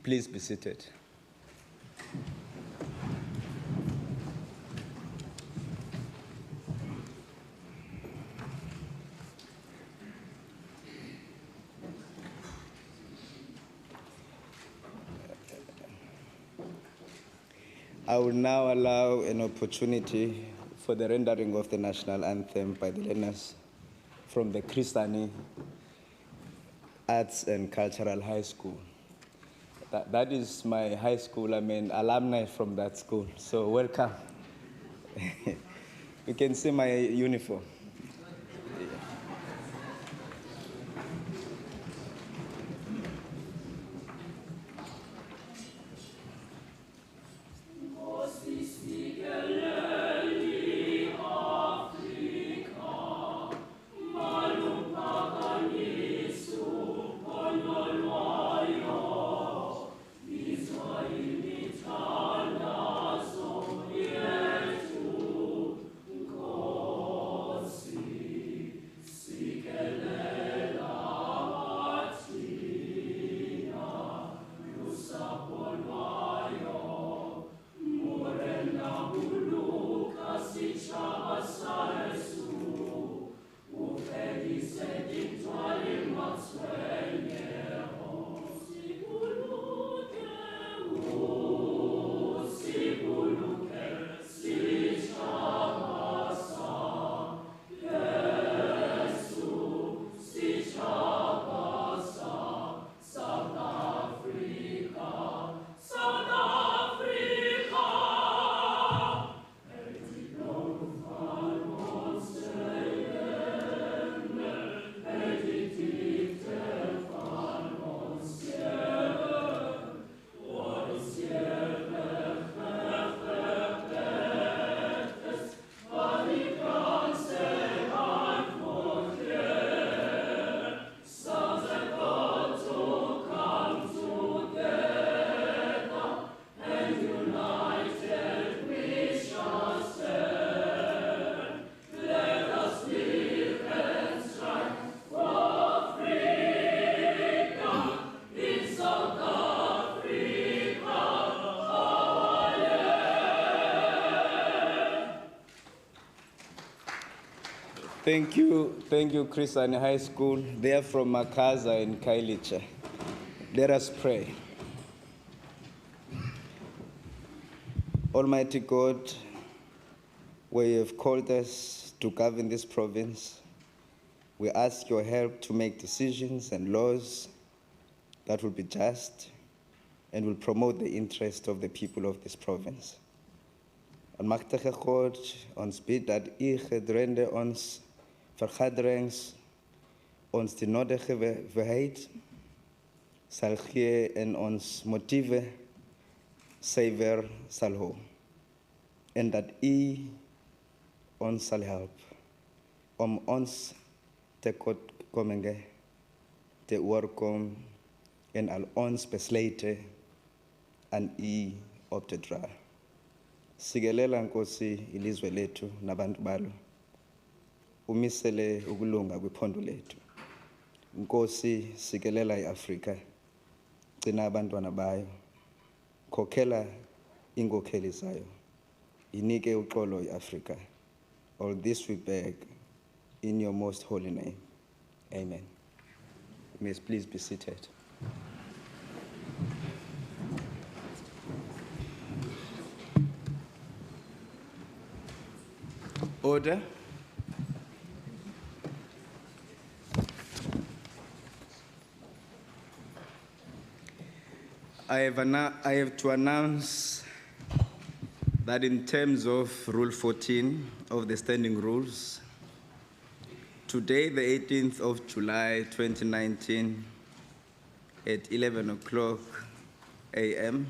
Please be seated. I will now allow an opportunity for the rendering of the national anthem by the learners from the Christiani Arts and Cultural High School. That is my high school. I'm an alumni from that school, so welcome. You can see my uniform. Thank you, Christian High School. They are from Makaza and Kailicha. Let us pray. Almighty God, where you have called us to govern this province, we ask your help to make decisions and laws that will be just and will promote the interest of the people of this province. Almachtige God, ons bid dat u gedurende ons vergaderings ons die nodige wijsheid sal gee en ons motiewe suiwer sal hou. En dat u ons sal help om ons tekortkominge te oorkom en al ons besluite aan u op te dra. Sikelela Nkosi ilizwe lethu nabantu balo. Umisele ukulunga kwiphondo lethu. Nkosi sikelela iAfrika. Gcina abantwana bayo. Khokhela inkokheli zayo. Inike uxolo iAfrika. All this we beg in your most holy name. Amen. You may please be seated. Order. I have to announce that in terms of Rule 14 of the Standing Rules, today, the 18th of July, 2019, at 11 o'clock a.m.,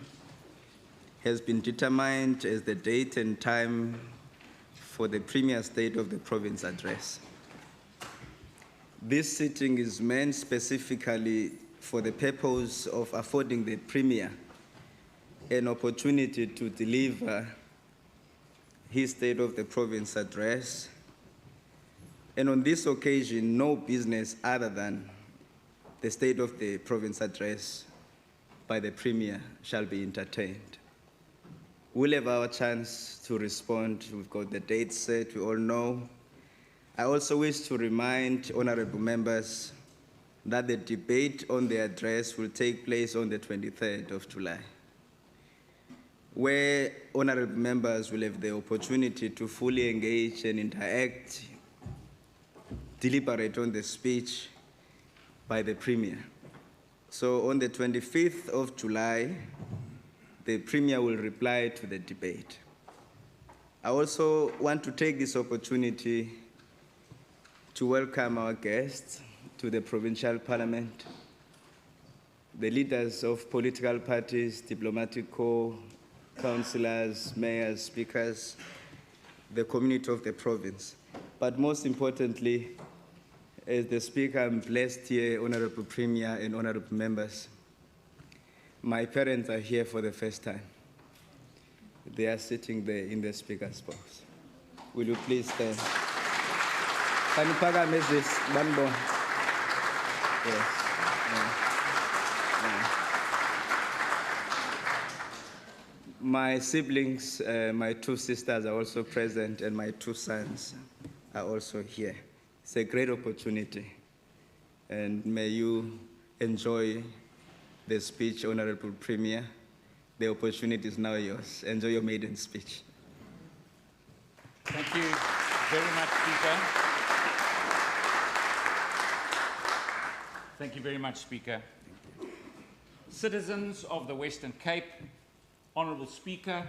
has been determined as the date and time for the Premier State of the Province address. This sitting is meant specifically for the purpose of affording the Premier an opportunity to deliver his State of the Province address. And on this occasion, no business other than the State of the Province address, by the Premier shall be entertained. We'll have our chance to respond. We've got the date set, we all know. I also wish to remind honorable members that the debate on the address will take place on the 23rd of July, where honorable members will have the opportunity to fully engage and interact, deliberate on the speech by the Premier. So on the 25th of July, the Premier will reply to the debate. I also want to take this opportunity to welcome our guests to the Provincial Parliament, the leaders of political parties, diplomatic corps, councillors, mayors, speakers, the community of the province. But most importantly, as the Speaker, I'm blessed here, Honorable Premier and Honorable members. My parents are here for the first time. They are sitting there in the Speaker's box. Will you please stand? Yes. My siblings, my two sisters are also present, and my two sons are also here. It's a great opportunity, and may you enjoy the speech, Honorable Premier. The opportunity is now yours. Enjoy your maiden speech. Thank you very much, Speaker. Thank you very much, Speaker. Citizens of the Western Cape, Honourable Speaker,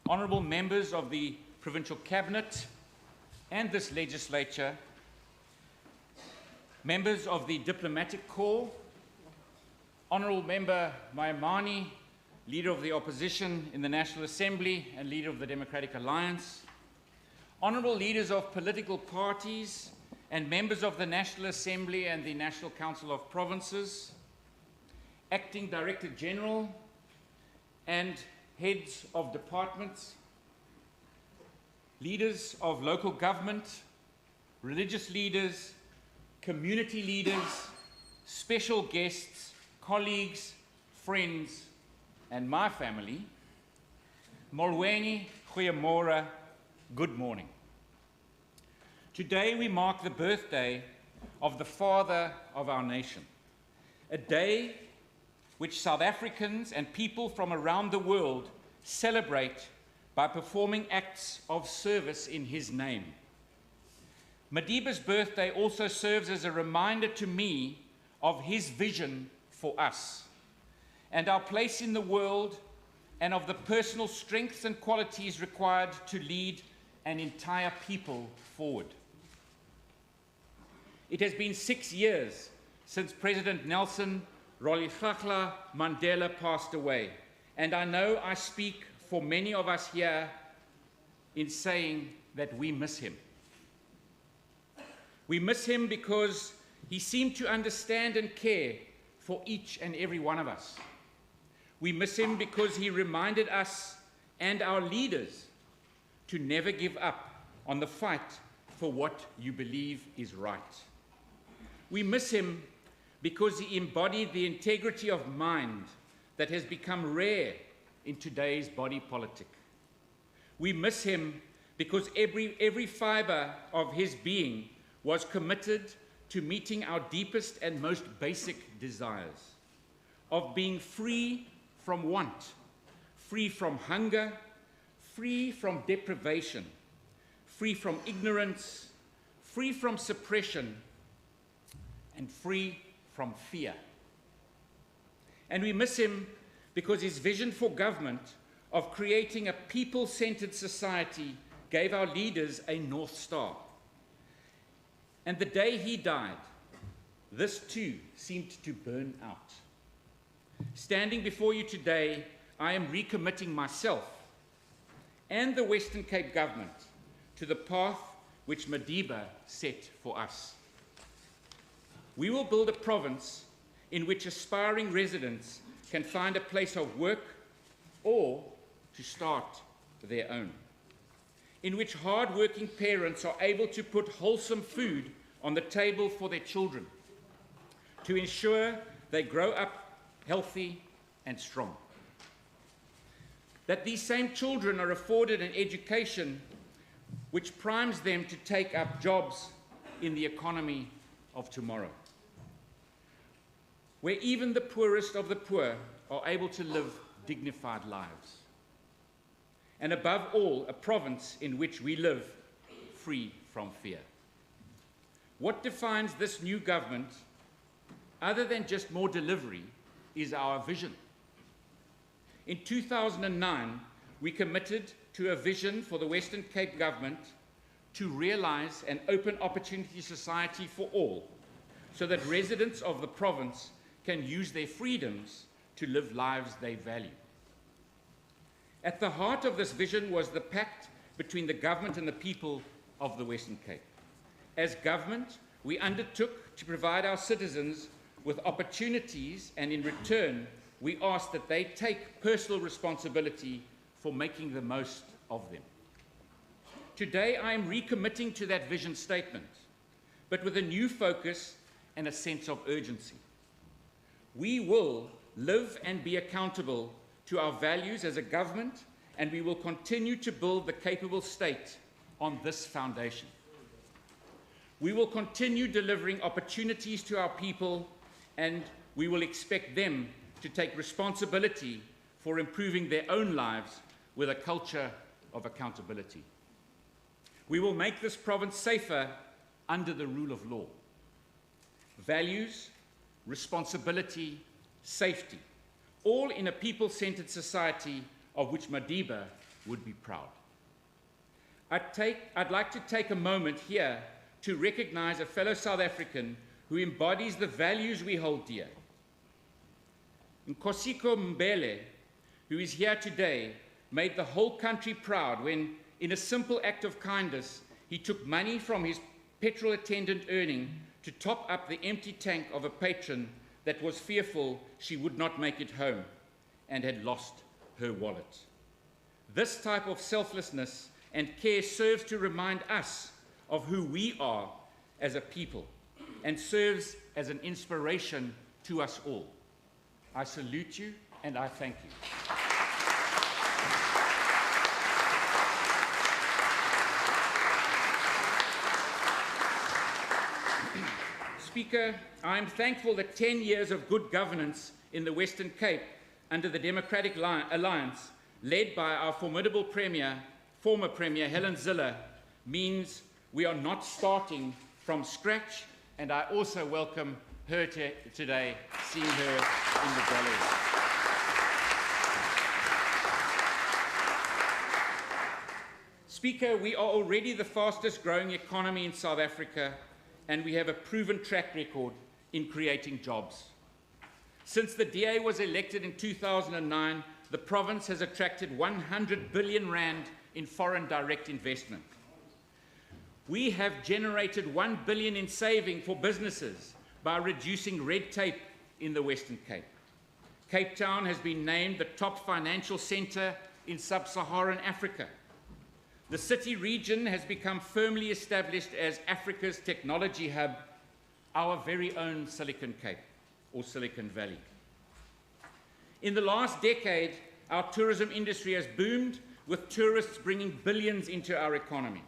Honourable members of the Provincial Cabinet and this legislature, members of the Diplomatic Corps, Honourable Member Maimani, Leader of the Opposition in the National Assembly and Leader of the Democratic Alliance, Honourable Leaders of political parties and members of the National Assembly and the National Council of Provinces, Acting Director General and heads of departments, leaders of local government, religious leaders, community leaders, special guests, colleagues, friends, and my family, Molweni, Goeiemorgen, good morning. Today we mark the birthday of the father of our nation, a day which South Africans and people from around the world celebrate by performing acts of service in his name. Madiba's birthday also serves as a reminder to me of his vision for us and our place in the world, and of the personal strengths and qualities required to lead an entire people forward. It has been 6 years since President Nelson Rolihlahla Mandela passed away, and I know I speak for many of us here in saying that we miss him. We miss him because he seemed to understand and care for each and every one of us. We miss him because he reminded us and our leaders to never give up on the fight for what you believe is right. We miss him because he embodied the integrity of mind that has become rare in today's body politic. We miss him because every fiber of his being was committed to meeting our deepest and most basic desires, of being free from want, free from hunger, free from deprivation, free from ignorance, free from suppression, and free from fear. And we miss him because his vision for government of creating a people-centered society gave our leaders a North Star. And the day he died, this too seemed to burn out. Standing before you today, I am recommitting myself and the Western Cape government to the path which Madiba set for us. We will build a province in which aspiring residents can find a place of work or to start their own, in which hard-working parents are able to put wholesome food on the table for their children, to ensure they grow up healthy and strong. That these same children are afforded an education which primes them to take up jobs in the economy of tomorrow, where even the poorest of the poor are able to live dignified lives. And above all, a province in which we live free from fear. What defines this new government, other than just more delivery, is our vision. In 2009, we committed to a vision for the Western Cape government to realize an open opportunity society for all, so that residents of the province can use their freedoms to live lives they value. At the heart of this vision was the pact between the government and the people of the Western Cape. As government, we undertook to provide our citizens with opportunities, and in return, we asked that they take personal responsibility for making the most of them. Today, I am recommitting to that vision statement, but with a new focus and a sense of urgency. We will live and be accountable to our values as a government, and we will continue to build the capable state on this foundation. We will continue delivering opportunities to our people, and we will expect them to take responsibility for improving their own lives with a culture of accountability. We will make this province safer under the rule of law. Values, responsibility, safety, all in a people-centered society of which Madiba would be proud. I'd like to take a moment here to recognize a fellow South African who embodies the values we hold dear. Nkosiko Mbele, who is here today, made the whole country proud when, in a simple act of kindness, he took money from his petrol attendant earning to top up the empty tank of a patron that was fearful she would not make it home and had lost her wallet. This type of selflessness and care serves to remind us of who we are as a people and serves as an inspiration to us all. I salute you and I thank you. Speaker, I am thankful that 10 years of good governance in the Western Cape under the Democratic Alliance, led by our formidable former Premier Helen Zille, means we are not starting from scratch, and I also welcome her today, seeing her in the gallery. Speaker, we are already the fastest growing economy in South Africa, and we have a proven track record in creating jobs. Since the DA was elected in 2009, the province has attracted 100 billion rand in foreign direct investment. We have generated 1 billion in saving for businesses by reducing red tape in the Western Cape. Cape Town has been named the top financial centre in sub-Saharan Africa. The city region has become firmly established as Africa's technology hub, our very own Silicon Cape, or Silicon Valley. In the last decade, our tourism industry has boomed, with tourists bringing billions into our economy.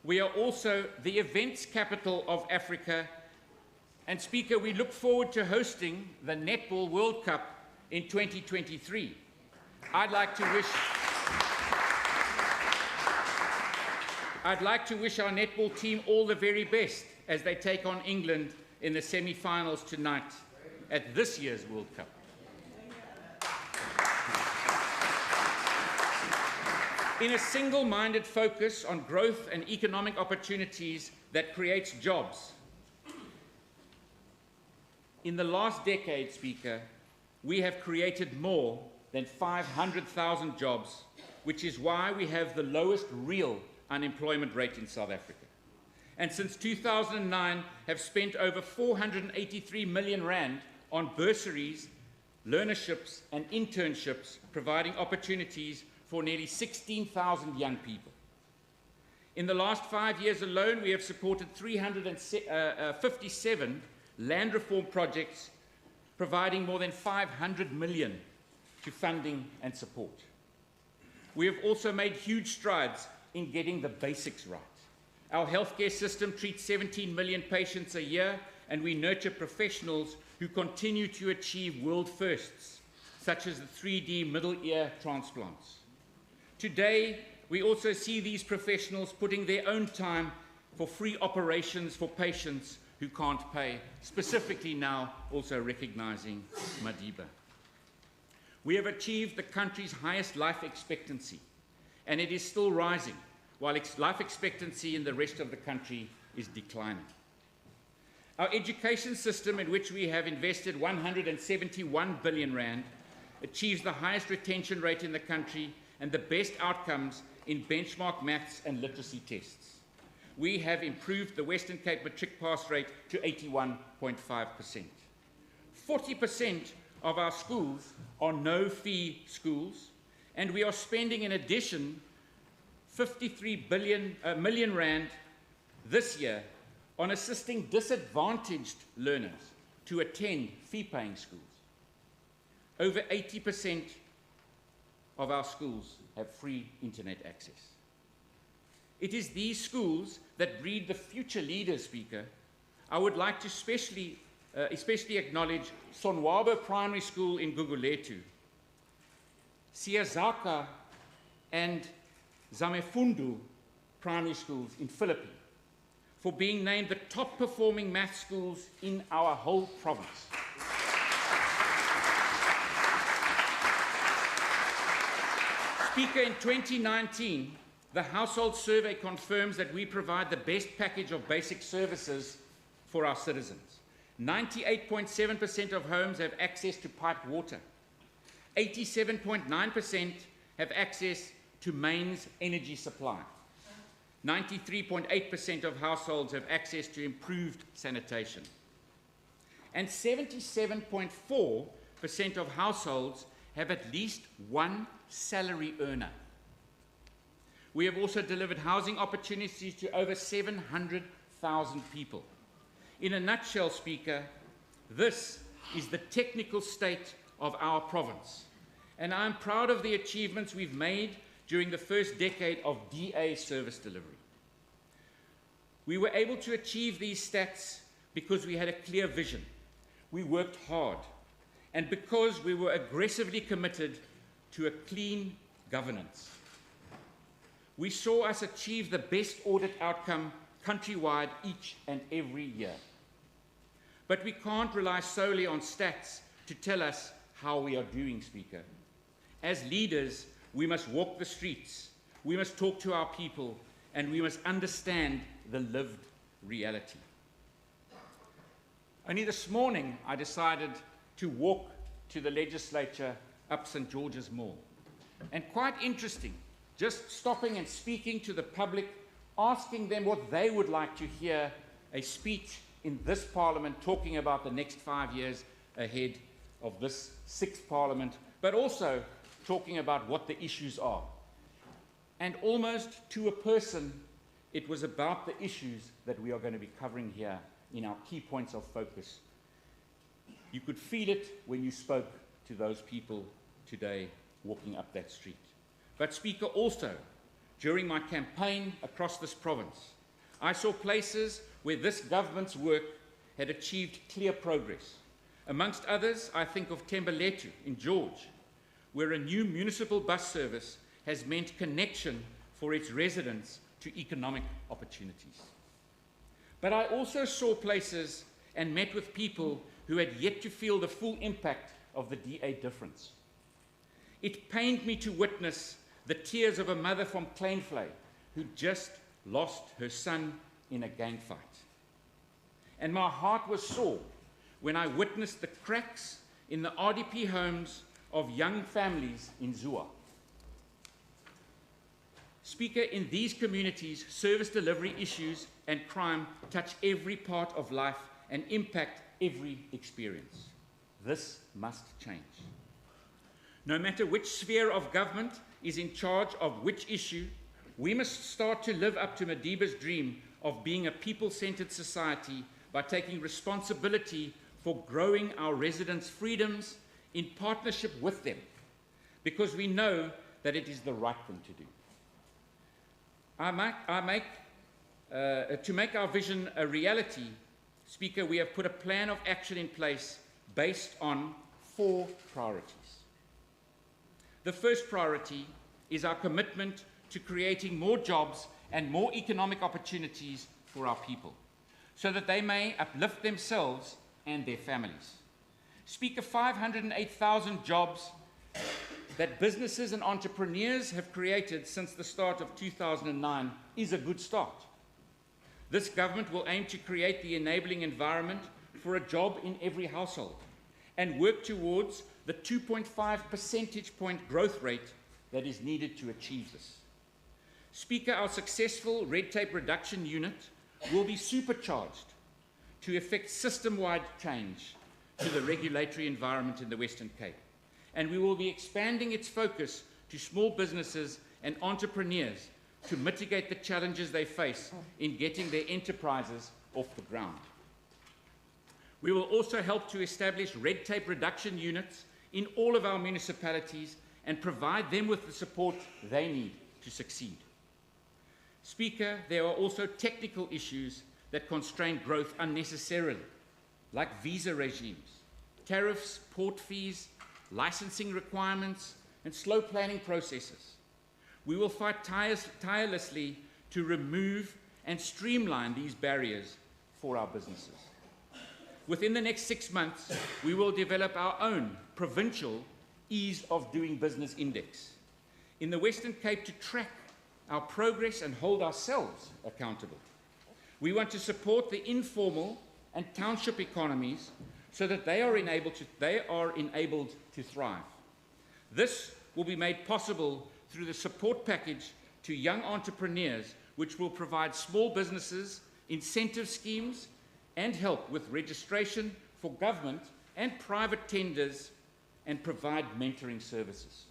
We are also the events capital of Africa, and Speaker, we look forward to hosting the Netball World Cup in 2023. I'd like to wish our netball team all the very best as they take on England in the semi-finals tonight at this year's World Cup. In a single-minded focus on growth and economic opportunities that creates jobs. In the last decade, Speaker, we have created more than 500,000 jobs, which is why we have the lowest real unemployment rate in South Africa. And since 2009, have spent over 483 million rand on bursaries, learnerships, and internships, providing opportunities for nearly 16,000 young people. In the last 5 years alone, we have supported 357 land reform projects providing more than 500 million to funding and support. We have also made huge strides in getting the basics right. Our healthcare system treats 17 million patients a year, and we nurture professionals who continue to achieve world firsts, such as the 3D middle ear transplants. Today, we also see these professionals putting their own time for free operations for patients who can't pay, specifically now also recognizing Madiba. We have achieved the country's highest life expectancy, and it is still rising, while life expectancy in the rest of the country is declining. Our education system, in which we have invested 171 billion rand, achieves the highest retention rate in the country and the best outcomes in benchmark maths and literacy tests. We have improved the Western Cape matric pass rate to 81.5%. 40% of our schools are no-fee schools, and we are spending, in addition, 53 million rand this year on assisting disadvantaged learners to attend fee-paying schools. Over 80% of our schools have free internet access. It is these schools that breed the future leaders, Speaker. I would like to especially acknowledge Sonwabo Primary School in Gugulethu, Siyazaka and Zamefundu Primary Schools in Philippi, for being named the top performing math schools in our whole province. Speaker, in 2019, the household survey confirms that we provide the best package of basic services for our citizens. 98.7% of homes have access to piped water. 87.9% have access to mains energy supply. 93.8% of households have access to improved sanitation. And 77.4% of households have at least one salary earner. We have also delivered housing opportunities to over 700,000 people. In a nutshell, Speaker, this is the technical state of our province. And I'm proud of the achievements we've made during the first decade of DA service delivery. We were able to achieve these stats because we had a clear vision. We worked hard, and because we were aggressively committed to a clean governance. We saw us achieve the best audit outcome countrywide each and every year. But we can't rely solely on stats to tell us how we are doing, Speaker. As leaders, we must walk the streets, we must talk to our people, and we must understand the lived reality. Only this morning, I decided to walk to the legislature up St. George's Mall. And quite interesting, just stopping and speaking to the public, asking them what they would like to hear a speech in this Parliament talking about the next 5 years ahead of this 6th Parliament, but also talking about what the issues are. And almost to a person, it was about the issues that we are going to be covering here in our key points of focus. You could feel it when you spoke to those people today walking up that street. But Speaker, also, during my campaign across this province, I saw places where this government's work had achieved clear progress. Amongst others, I think of Thembalethu in George, where a new municipal bus service has meant connection for its residents to economic opportunities. But I also saw places and met with people who had yet to feel the full impact of the DA difference. It pained me to witness the tears of a mother from Kleinvlei who just lost her son in a gang fight. And my heart was sore when I witnessed the cracks in the RDP homes of young families in Zua. Speaker, in these communities, service delivery issues and crime touch every part of life and impact every experience. This must change. No matter which sphere of government is in charge of which issue, we must start to live up to Madiba's dream of being a people-centered society by taking responsibility for growing our residents' freedoms in partnership with them, because we know that it is the right thing to do. To make our vision a reality, Speaker, we have put a plan of action in place based on 4 priorities. The first priority is our commitment to creating more jobs and more economic opportunities for our people, so that they may uplift themselves and their families. Speaker, 508,000 jobs that businesses and entrepreneurs have created since the start of 2009 is a good start. This government will aim to create the enabling environment for a job in every household and work towards the 2.5 percentage point growth rate that is needed to achieve this. Speaker, our successful red tape reduction unit will be supercharged to effect system-wide change to the regulatory environment in the Western Cape. And we will be expanding its focus to small businesses and entrepreneurs to mitigate the challenges they face in getting their enterprises off the ground. We will also help to establish red tape reduction units in all of our municipalities and provide them with the support they need to succeed. Speaker, there are also technical issues that constrain growth unnecessarily, like visa regimes, tariffs, port fees, licensing requirements, and slow planning processes. We will fight tirelessly to remove and streamline these barriers for our businesses. Within the next 6 months, we will develop our own provincial Ease of Doing Business Index in the Western Cape to track our progress and hold ourselves accountable. We want to support the informal and township economies so that they are enabled to thrive. This will be made possible through the support package to young entrepreneurs, which will provide small businesses incentive schemes and help with registration for government and private tenders and provide mentoring services.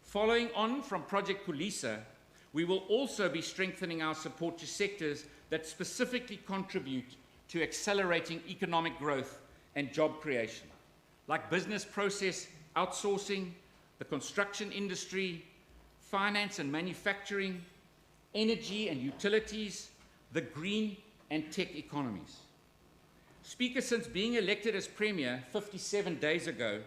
Following on from Project Kulisa, we will also be strengthening our support to sectors that specifically contribute to accelerating economic growth and job creation, like business process outsourcing, the construction industry, finance and manufacturing, energy and utilities, the green and tech economies. Speaker, since being elected as Premier 57 days ago,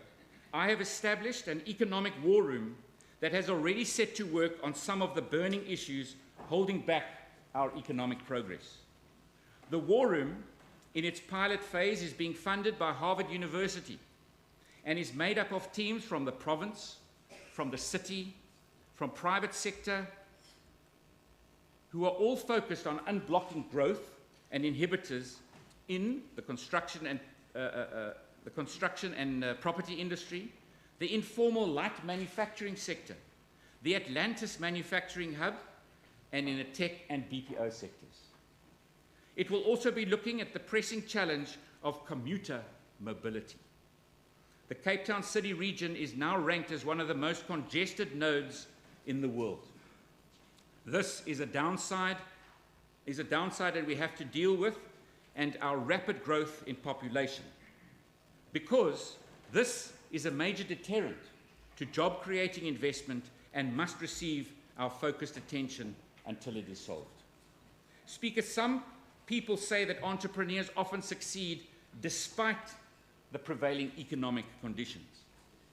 I have established an economic war room that has already set to work on some of the burning issues holding back our economic progress. The war room, in its pilot phase, is being funded by Harvard University and is made up of teams from the province, from the city, from private sector, who are all focused on unblocking growth and inhibitors in the construction and property industry, the informal light manufacturing sector, the Atlantis manufacturing hub, and in the tech and BPO sectors. It will also be looking at the pressing challenge of commuter mobility. The Cape Town City region is now ranked as one of the most congested nodes in the world. This is a downside that we have to deal with, and our rapid growth in population, because this is a major deterrent to job-creating investment and must receive our focused attention until it is solved. Speaker, some people say that entrepreneurs often succeed despite the prevailing economic conditions.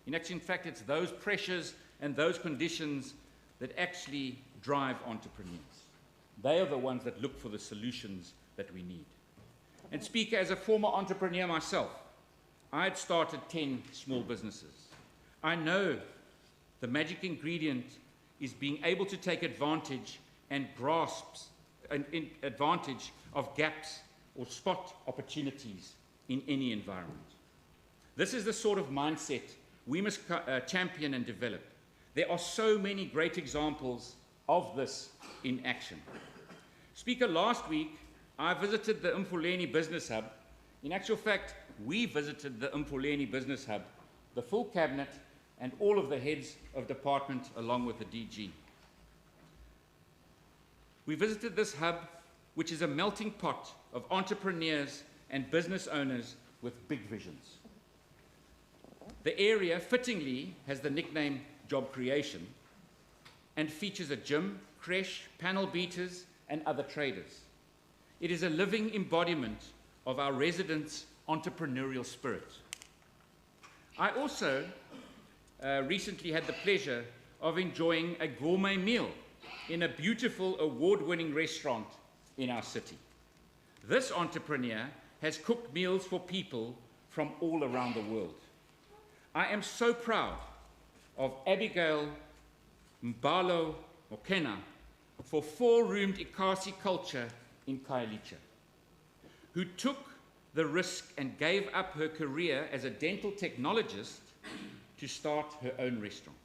In fact, it's those pressures and those conditions that actually drive entrepreneurs. They are the ones that look for the solutions that we need. And Speaker, as a former entrepreneur myself, I had started 10 small businesses. I know the magic ingredient is being able to take advantage and grasp advantage of gaps or spot opportunities in any environment. This is the sort of mindset we must champion and develop. There are so many great examples of this in action. Speaker, last week I visited the Mfuleni Business Hub. In actual fact, we visited the Mfuleni Business Hub, the full cabinet, and all of the heads of department along with the DG. We visited this hub, which is a melting pot of entrepreneurs and business owners with big visions. The area fittingly has the nickname Job Creation and features a gym, creche, panel beaters, and other traders. It is a living embodiment of our residents' entrepreneurial spirit. I also recently had the pleasure of enjoying a gourmet meal in a beautiful award-winning restaurant in our city. This entrepreneur has cooked meals for people from all around the world. I am so proud of Abigail Mbalo Mokena for 4-roomed Ikasi culture in Khayelitsha, who took the risk and gave up her career as a dental technologist to start her own restaurant.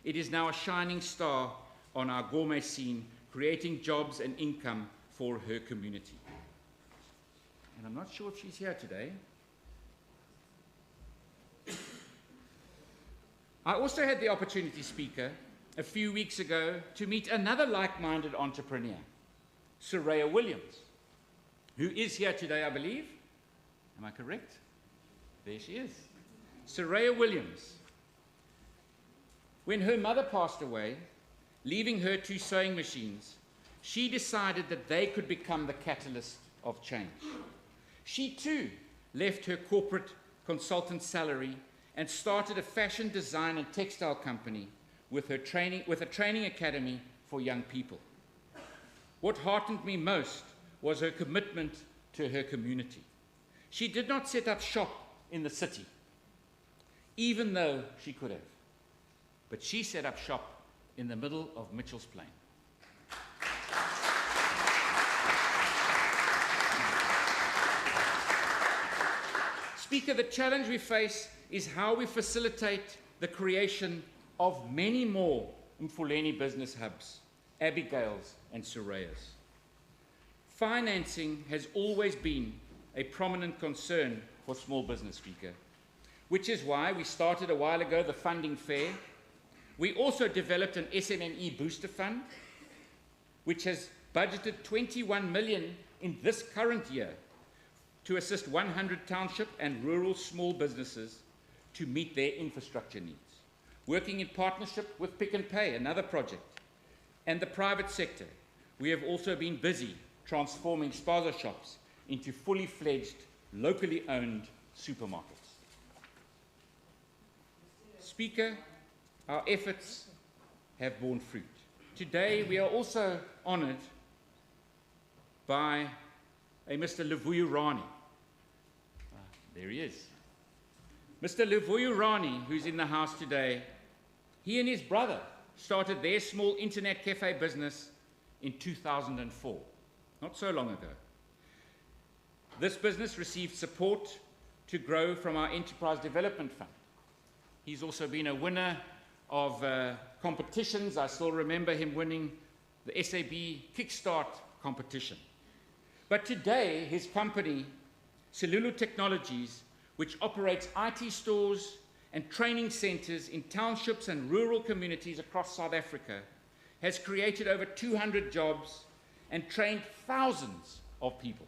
It is now a shining star on our gourmet scene, creating jobs and income for her community. And I'm not sure if she's here today. I also had the opportunity, Speaker, a few weeks ago to meet another like-minded entrepreneur, Soraya Williams, who is here today, I believe. Am I correct? There she is. Soraya Williams. When her mother passed away, leaving her 2 sewing machines, she decided that they could become the catalyst of change. She too left her corporate consultant salary and started a fashion design and textile company with a training academy for young people. What heartened me most was her commitment to her community. She did not set up shop in the city, even though she could have, but she set up shop in the middle of Mitchell's Plain. Speaker, the challenge we face is how we facilitate the creation of many more Mfuleni business hubs, Abigail's and Soraya's. Financing has always been a prominent concern for small business, Speaker, which is why we started a while ago the funding fair. We also developed an SMME booster fund, which has budgeted 21 million in this current year to assist 100 township and rural small businesses to meet their infrastructure needs. Working in partnership with Pick n Pay, another project, and the private sector, we have also been busy transforming spaza shops into fully fledged, locally owned supermarkets. Speaker, our efforts have borne fruit. Today, we are also honored by a Mr. Luvuyo Rani. There he is. Mr. Luvuyo Rani, who's in the house today, he and his brother started their small internet cafe business in 2004, not so long ago. This business received support to grow from our Enterprise Development Fund. He's also been a winner of competitions. I still remember him winning the SAB Kickstart competition. But today, his company, Selulu Technologies, which operates IT stores and training centers in townships and rural communities across South Africa, has created over 200 jobs and trained thousands of people.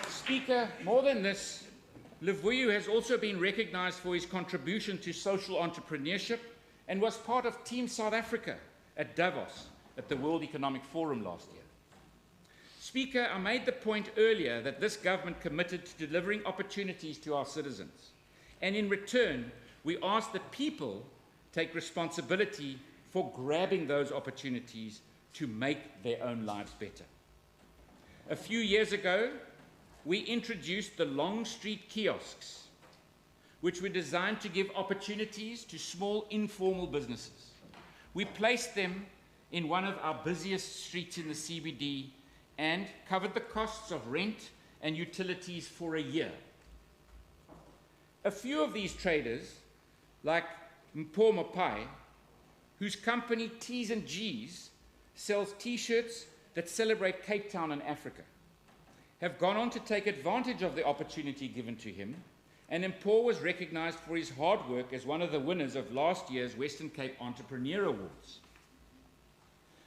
Speaker, more than this, Luvuyo has also been recognized for his contribution to social entrepreneurship and was part of Team South Africa at Davos at the World Economic Forum last year. Speaker, I made the point earlier that this government committed to delivering opportunities to our citizens, and in return, we ask that people take responsibility for grabbing those opportunities to make their own lives better. A few years ago, we introduced the Long Street kiosks, which were designed to give opportunities to small informal businesses. We placed them in one of our busiest streets in the CBD and covered the costs of rent and utilities for a year. A few of these traders, like Mpho Mopai, whose company T's and G's sells T-shirts that celebrate Cape Town and Africa, have gone on to take advantage of the opportunity given to him And Mpho was recognized for his hard work as one of the winners of last year's Western Cape Entrepreneur Awards.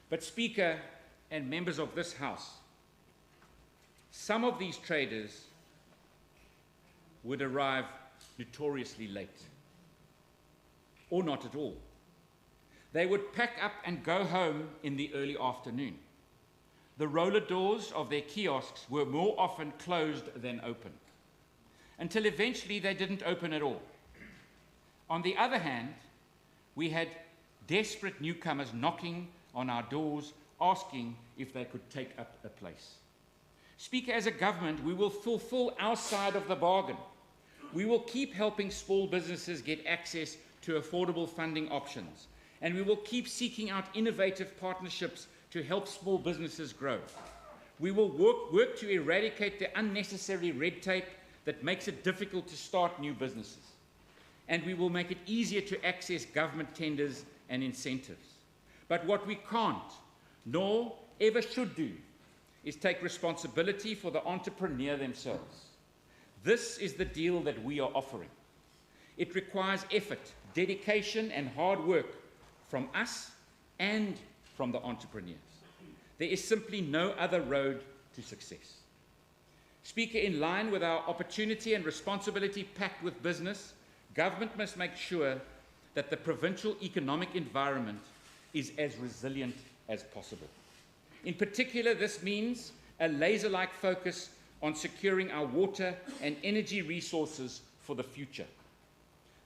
But Speaker and members of this House, some of these traders would arrive notoriously late, or not at all. They would pack up and go home in the early afternoon. The roller doors of their kiosks were more often closed than open, until eventually they didn't open at all. On the other hand, we had desperate newcomers knocking on our doors, asking if they could take up a place. Speaker, as a government, we will fulfill our side of the bargain. We will keep helping small businesses get access to affordable funding options, and we will keep seeking out innovative partnerships to help small businesses grow. We will work to eradicate the unnecessary red tape that makes it difficult to start new businesses, and we will make it easier to access government tenders and incentives. But what we can't, nor ever should do, is take responsibility for the entrepreneur themselves. This is the deal that we are offering. It requires effort, dedication, and hard work from us and from the entrepreneurs. There is simply no other road to success. Speaker, in line with our opportunity and responsibility pact with business, government must make sure that the provincial economic environment is as resilient as possible. In particular, this means a laser-like focus on securing our water and energy resources for the future.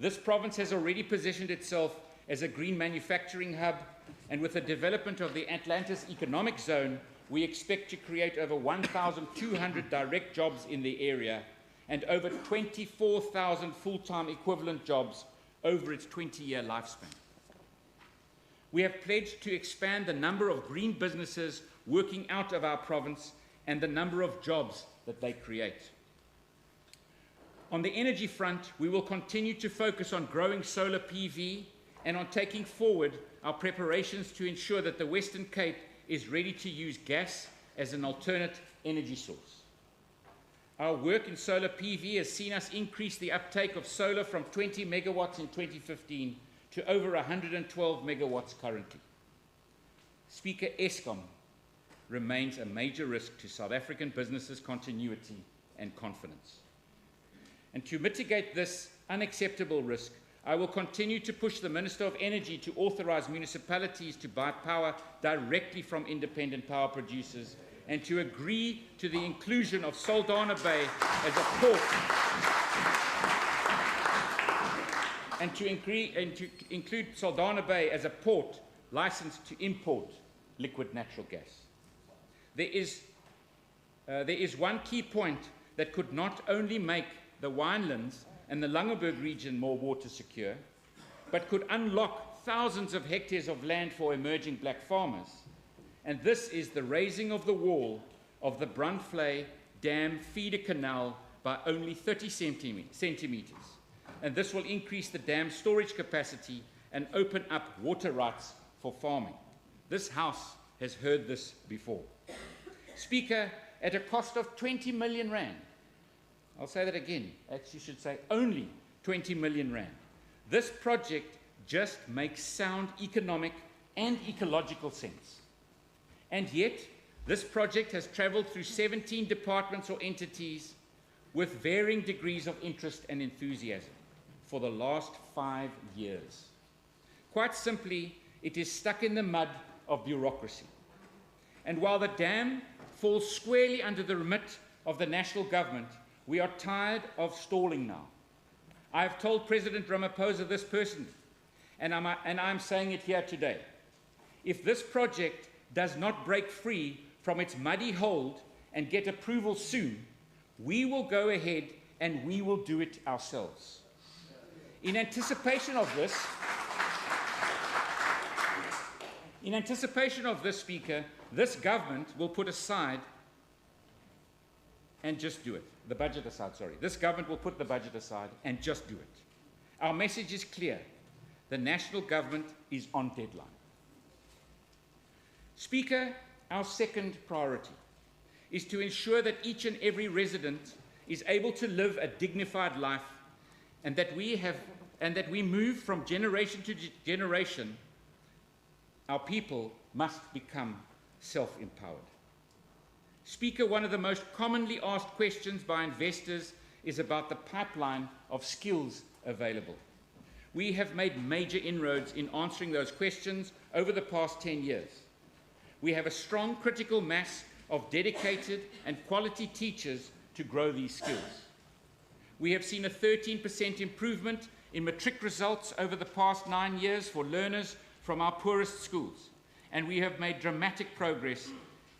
This province has already positioned itself as a green manufacturing hub, and with the development of the Atlantis Economic Zone, we expect to create over 1,200 direct jobs in the area and over 24,000 full-time equivalent jobs over its 20-year lifespan. We have pledged to expand the number of green businesses working out of our province and the number of jobs that they create. On the energy front, we will continue to focus on growing solar PV and on taking forward our preparations to ensure that the Western Cape is ready to use gas as an alternate energy source. Our work in solar PV has seen us increase the uptake of solar from 20 megawatts in 2015 to over 112 megawatts currently. Speaker, Eskom remains a major risk to South African businesses' continuity and confidence. And to mitigate this unacceptable risk, I will continue to push the Minister of Energy to authorize municipalities to buy power directly from independent power producers and to agree to the inclusion of Saldanha Bay as a port and to include Saldanha Bay as a port licensed to import liquid natural gas. There is one key point that could not only make the Winelands and the Langeberg region more water secure, but could unlock thousands of hectares of land for emerging black farmers. And this is the raising of the wall of the Brandvlei Dam feeder canal by only 30 centimeters. And this will increase the dam's storage capacity and open up water rights for farming. This House has heard this before. Speaker, at a cost of 20 million rand, I'll say that again, actually should say only 20 million rand. This project just makes sound economic and ecological sense. And yet, this project has traveled through 17 departments or entities with varying degrees of interest and enthusiasm for the last 5 years. Quite simply, it is stuck in the mud of bureaucracy. And while the dam falls squarely under the remit of the national government, we are tired of stalling now. I have told President Ramaphosa this personally, and I'm saying it here today. If this project does not break free from its muddy hold and get approval soon, we will go ahead and we will do it ourselves. In anticipation of this, Speaker, this government will put aside and just do it. The budget aside, sorry. This government will put the budget aside and just do it. Our message is clear. The national government is on deadline. Speaker, our second priority is to ensure that each and every resident is able to live a dignified life and that we move from generation to generation, our people must become self-empowered. Speaker, one of the most commonly asked questions by investors is about the pipeline of skills available. We have made major inroads in answering those questions over the past 10 years. We have a strong critical mass of dedicated and quality teachers to grow these skills. We have seen a 13% improvement in matric results over the past 9 years for learners from our poorest schools, and we have made dramatic progress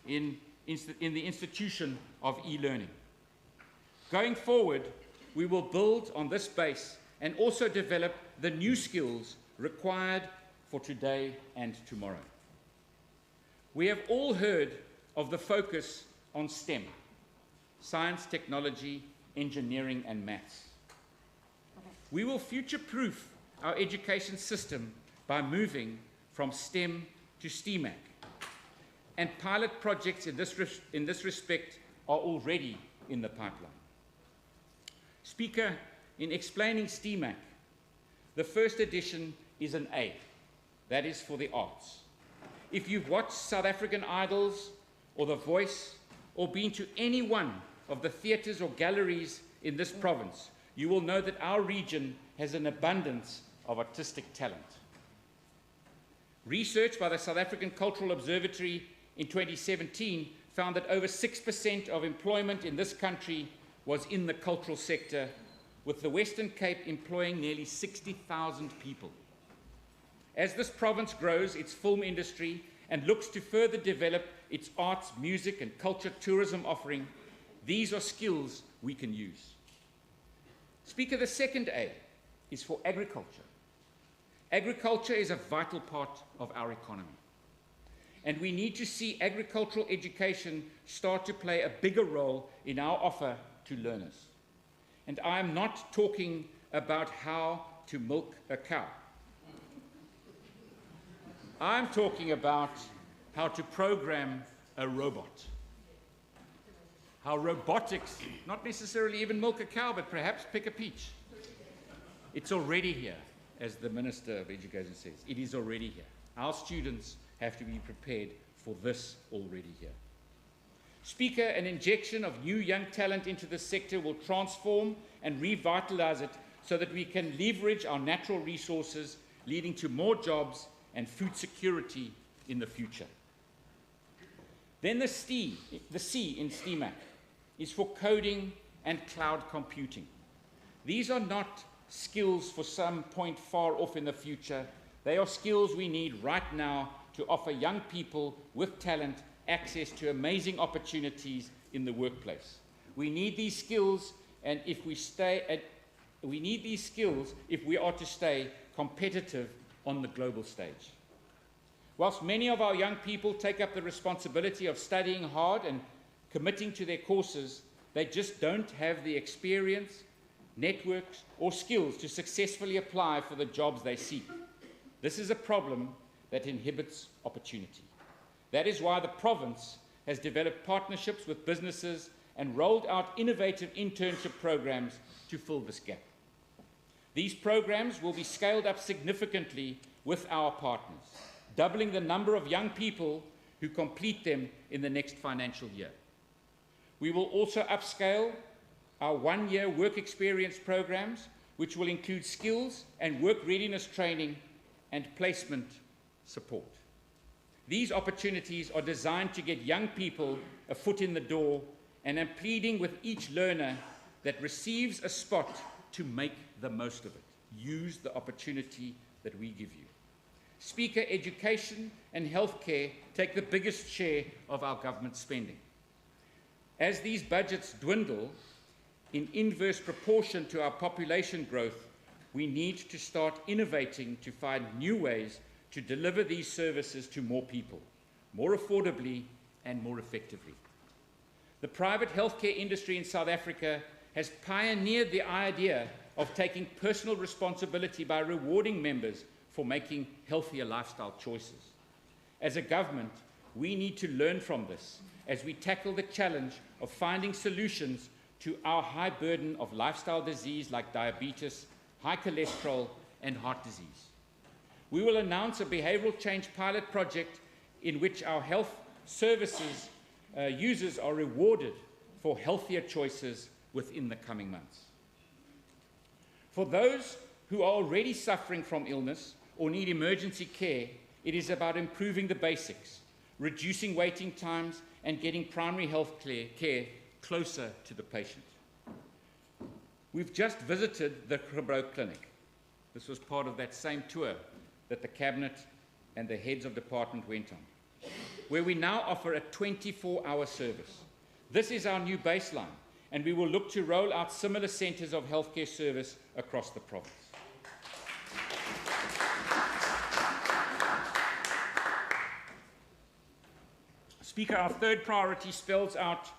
in the institution of e-learning. Going forward, we will build on this base and also develop the new skills required for today and tomorrow. We have all heard of the focus on STEM, science, technology, engineering, and maths. We will future-proof our education system by moving from STEM to STEMAC, and pilot projects in this respect are already in the pipeline. Speaker, in explaining STEMAC, the first edition is an A, that is for the arts. If you've watched South African Idols or The Voice or been to any one of the theatres or galleries in this province, you will know that our region has an abundance of artistic talent. Research by the South African Cultural Observatory in 2017 found that over 6% of employment in this country was in the cultural sector, with the Western Cape employing nearly 60,000 people. As this province grows its film industry and looks to further develop its arts, music, and culture tourism offering, these are skills we can use. Speaker, the second A is for agriculture. Agriculture is a vital part of our economy, and we need to see agricultural education start to play a bigger role in our offer to learners. And I am not talking about how to milk a cow. I'm talking about how to program a robot. How robotics, not necessarily even milk a cow, but perhaps pick a peach. It's already here, as the Minister of Education says. It is already here. Our students have to be prepared for this already here. Speaker, an injection of new young talent into the sector will transform and revitalize it so that we can leverage our natural resources, leading to more jobs and food security in the future. Then the C in STEMAC is for coding and cloud computing. These are not skills for some point far off in the future. They are skills we need right now to offer young people with talent access to amazing opportunities in the workplace. We need these skills, and if we are to stay competitive on the global stage. Whilst many of our young people take up the responsibility of studying hard and committing to their courses, they just don't have the experience, networks, or skills to successfully apply for the jobs they seek. This is a problem that inhibits opportunity. That is why the province has developed partnerships with businesses and rolled out innovative internship programs to fill this gap. These programs will be scaled up significantly with our partners, doubling the number of young people who complete them in the next financial year. We will also upscale our one-year work experience programs, which will include skills and work readiness training and placement support. These opportunities are designed to get young people a foot in the door, and I'm pleading with each learner that receives a spot to make the most of it. Use the opportunity that we give you. Speaker, education and healthcare take the biggest share of our government spending. As these budgets dwindle in inverse proportion to our population growth, we need to start innovating to find new ways to deliver these services to more people, more affordably and more effectively. The private healthcare industry in South Africa has pioneered the idea of taking personal responsibility by rewarding members for making healthier lifestyle choices. As a government, we need to learn from this as we tackle the challenge of finding solutions to our high burden of lifestyle disease like diabetes high cholesterol, and heart disease. We will announce a behavioral change pilot project in which our health services users are rewarded for healthier choices within the coming months. For those who are already suffering from illness or need emergency care, it is about improving the basics, reducing waiting times, and getting primary health care closer to the patient. We've just visited the Grobouw Clinic. This was part of that same tour that the Cabinet and the heads of department went on, where we now offer a 24-hour service. This is our new baseline, and we will look to roll out similar centres of healthcare service across the province. Speaker, our third priority spells out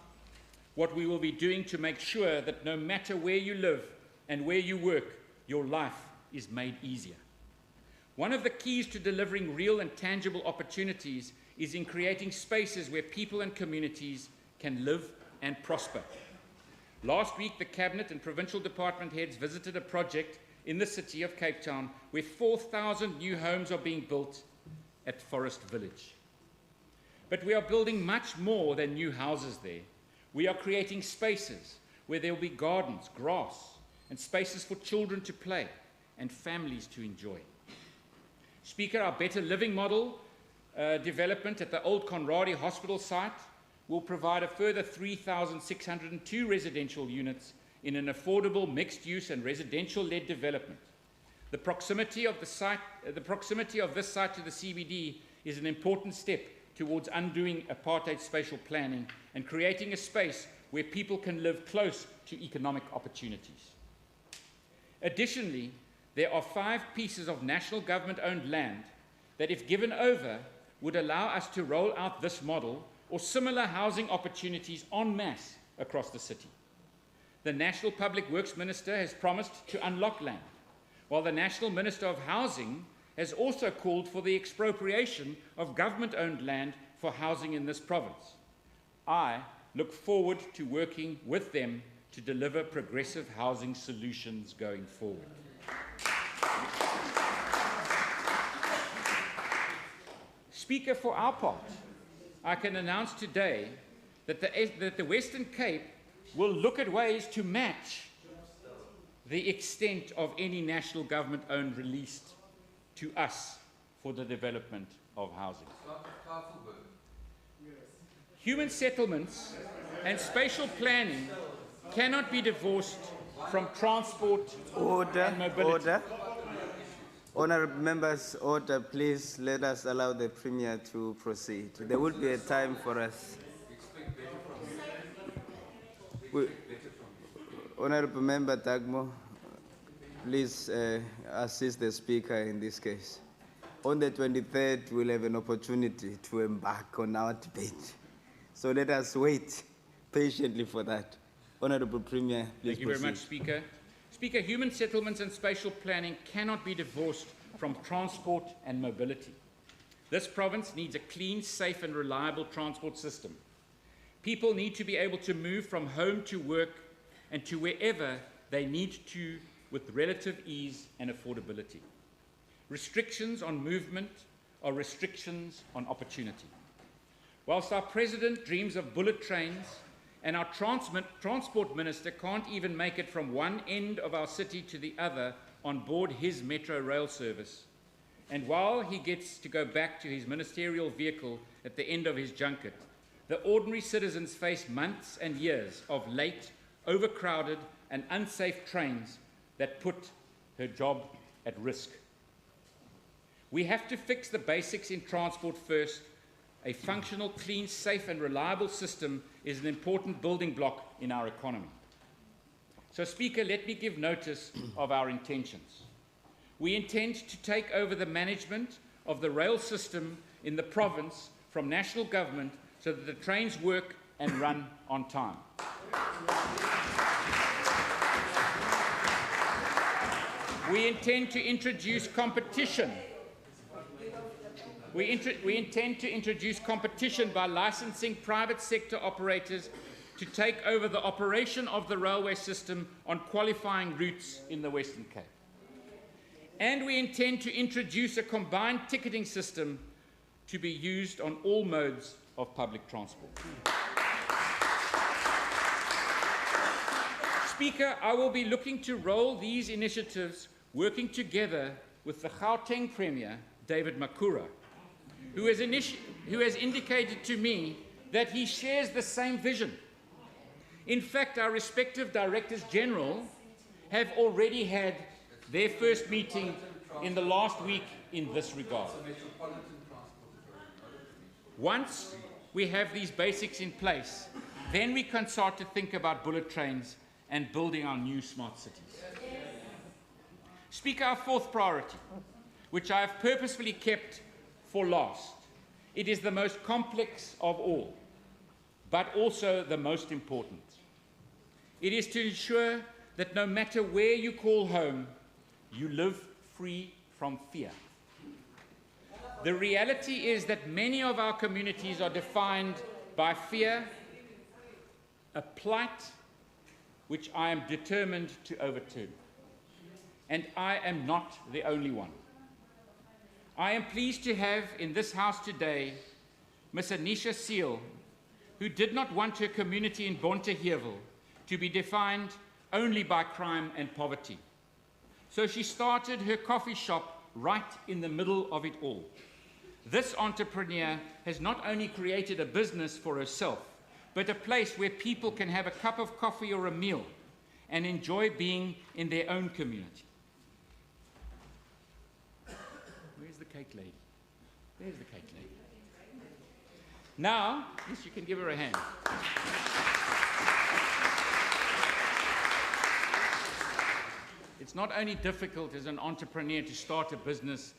what we will be doing to make sure that no matter where you live and where you work, your life is made easier. One of the keys to delivering real and tangible opportunities is in creating spaces where people and communities can live and prosper. Last week, the Cabinet and provincial department heads visited a project in the city of Cape Town where 4,000 new homes are being built at Forest Village. But we are building much more than new houses there. We are creating spaces where there will be gardens, grass, and spaces for children to play and families to enjoy. Speaker, our Better Living model development at the old Conradie Hospital site will provide a further 3,602 residential units in an affordable mixed-use and residential-led development. The proximity of this site to the CBD is an important step towards undoing apartheid spatial planning and creating a space where people can live close to economic opportunities. Additionally, there are 5 pieces of national government-owned land that, if given over, would allow us to roll out this model or similar housing opportunities en masse across the city. The National Public Works Minister has promised to unlock land, while the National Minister of Housing has also called for the expropriation of government-owned land for housing in this province. I look forward to working with them to deliver progressive housing solutions going forward. Speaker, for our part, I can announce today that the Western Cape will look at ways to match the extent of any national government-owned released to us for the development of housing. Human settlements and spatial planning cannot be divorced from transport and mobility. Order. Honourable members, order, please let us allow the Premier to proceed. There will be a time for us. Honourable Member Dagmo, please assist the Speaker in this case. On the 23rd, we'll have an opportunity to embark on our debate. So let us wait patiently for that. Honourable Premier, please proceed. Thank you very much, Speaker. Speaker, human settlements and spatial planning cannot be divorced from transport and mobility. This province needs a clean, safe and reliable transport system. People need to be able to move from home to work and to wherever they need to with relative ease and affordability. Restrictions on movement are restrictions on opportunity. Whilst our President dreams of bullet trains and our Transport Minister can't even make it from one end of our city to the other on board his metro rail service, and while he gets to go back to his ministerial vehicle at the end of his junket, the ordinary citizens face months and years of late, overcrowded and unsafe trains that put her job at risk. We have to fix the basics in transport first. A functional, clean, safe and reliable system is an important building block in our economy. So, Speaker, let me give notice of our intentions. We intend to take over the management of the rail system in the province from national government so that the trains work and run on time. We intend to introduce competition. We intend to introduce competition by licensing private sector operators to take over the operation of the railway system on qualifying routes in the Western Cape. And we intend to introduce a combined ticketing system to be used on all modes of public transport. Speaker, I will be looking to roll these initiatives working together with the Gauteng Premier, David Makura, who has indicated to me that he shares the same vision. In fact, our respective Directors General have already had their first meeting in the last week in this regard. Once we have these basics in place, then we can start to think about bullet trains and building our new smart cities. Speaker, our fourth priority, which I have purposefully kept for last. It is the most complex of all, but also the most important. It is to ensure that no matter where you call home, you live free from fear. The reality is that many of our communities are defined by fear, a plight which I am determined to overturn. And I am not the only one. I am pleased to have in this House today Ms. Anisha Seal, who did not want her community in Bonteheuwel to be defined only by crime and poverty. So she started her coffee shop right in the middle of it all. This entrepreneur has not only created a business for herself, but a place where people can have a cup of coffee or a meal and enjoy being in their own community. Where's the cake lady? There's the cake lady. Now, yes, you can give her a hand. It's not only difficult as an entrepreneur to start a business